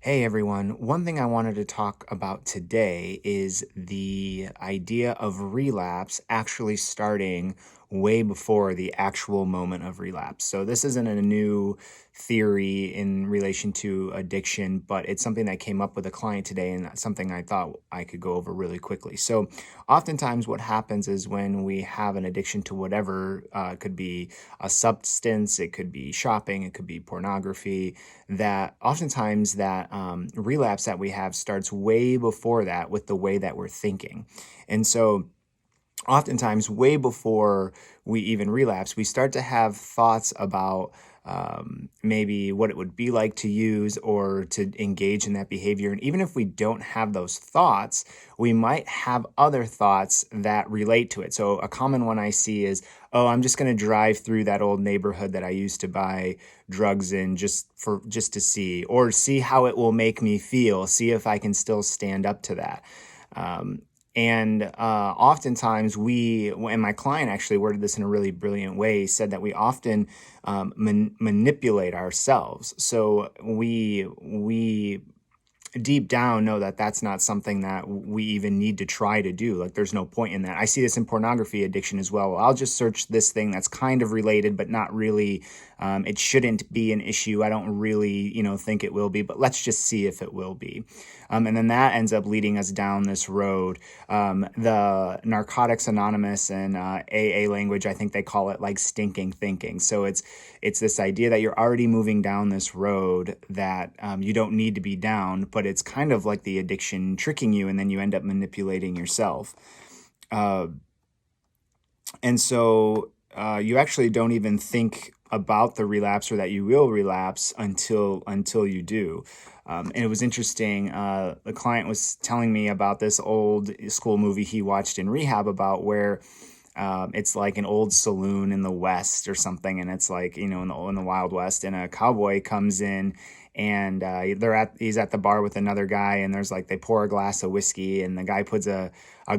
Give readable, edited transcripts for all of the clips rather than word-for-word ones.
Hey everyone, one thing I wanted to talk about today is the idea of relapse actually starting way before the actual moment of relapse. So, this isn't a new theory in relation to addiction, but it's something that came up with a client today and something I thought I could go over really quickly. So, oftentimes, what happens is when we have an addiction to whatever, it could be a substance, it could be shopping, it could be pornography, that oftentimes that relapse that we have starts way before that with the way that we're thinking. And so oftentimes way before we even relapse, we start to have thoughts about maybe what it would be like to use or to engage in that behavior. And even if we don't have those thoughts, we might have other thoughts that relate to it. So a common one I see is, oh, I'm just going to drive through that old neighborhood that I used to buy drugs in just to see, or see how it will make me feel, see if I can still stand up to that. And oftentimes and my client actually worded this in a really brilliant way. He said that we often manipulate ourselves. So we deep down know that that's not something that we even need to try to do. Like, there's no point in that. I see this in pornography addiction as well. I'll just search this thing that's kind of related, but not really. It shouldn't be an issue. I don't really, think it will be, but let's just see if it will be. And then that ends up leading us down this road. The Narcotics Anonymous and AA language, I think they call it like stinking thinking. So it's this idea that you're already moving down this road that you don't need to be down, but it's kind of like the addiction tricking you, and then you end up manipulating yourself. And so you actually don't even think about the relapse or that you will relapse until you do. And it was interesting. The client was telling me about this old school movie he watched in rehab about where it's like an old saloon in the West or something, and it's like, in the Wild West, and a cowboy comes in, and he's at the bar with another guy, and there's like, they pour a glass of whiskey, and the guy puts a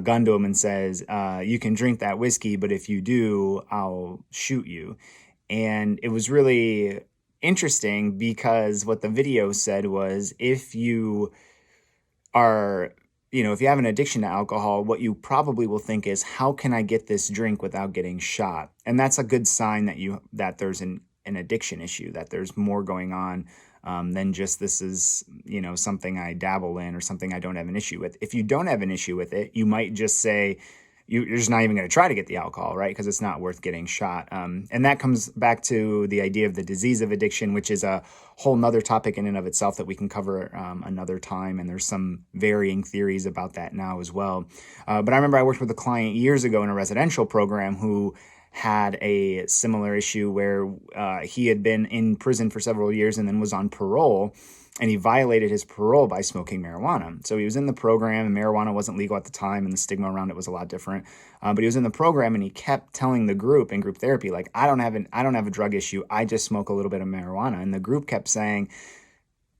gun to him and says, you can drink that whiskey, but if you do, I'll shoot you. And it was really interesting because what the video said was, if you are, if you have an addiction to alcohol, what you probably will think is, how can I get this drink without getting shot? And that's a good sign that there's an addiction issue, that there's more going on than just, this is, something I dabble in or something I don't have an issue with. If you don't have an issue with it, you might just say, you're just not even going to try to get the alcohol, right? Because it's not worth getting shot. And that comes back to the idea of the disease of addiction, which is a whole nother topic in and of itself that we can cover another time. And there's some varying theories about that now as well. But I remember I worked with a client years ago in a residential program who had a similar issue where he had been in prison for several years and then was on parole. And he violated his parole by smoking marijuana. So he was in the program, and marijuana wasn't legal at the time, and the stigma around it was a lot different. But he was in the program, and he kept telling the group in group therapy, like, I don't have a drug issue. I just smoke a little bit of marijuana. And the group kept saying,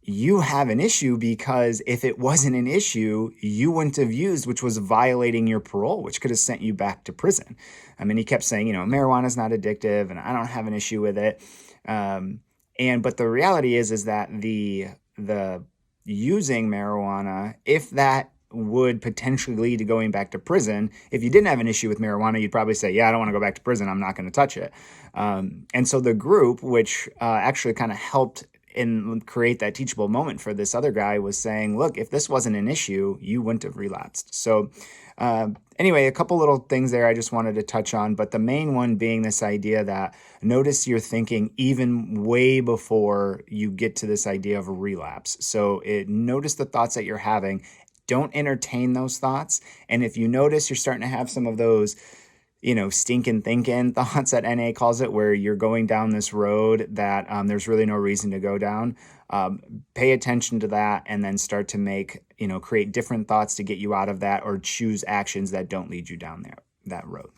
you have an issue, because if it wasn't an issue, you wouldn't have used, which was violating your parole, which could have sent you back to prison. I mean, he kept saying, marijuana is not addictive, and I don't have an issue with it. But the reality is that the using marijuana, if that would potentially lead to going back to prison, if you didn't have an issue with marijuana, you'd probably say, yeah, I don't want to go back to prison, I'm not going to touch it. And so the group, which actually kind of helped and create that teachable moment for this other guy, was saying, look, if this wasn't an issue, you wouldn't have relapsed. So anyway, a couple little things there I just wanted to touch on, but the main one being this idea that notice your thinking even way before you get to this idea of a relapse. So notice the thoughts that you're having. Don't entertain those thoughts. And if you notice you're starting to have some of those stinking thinking thoughts that NA calls it, where you're going down this road that there's really no reason to go down. Pay attention to that, and then start to create different thoughts to get you out of that, or choose actions that don't lead you down that road.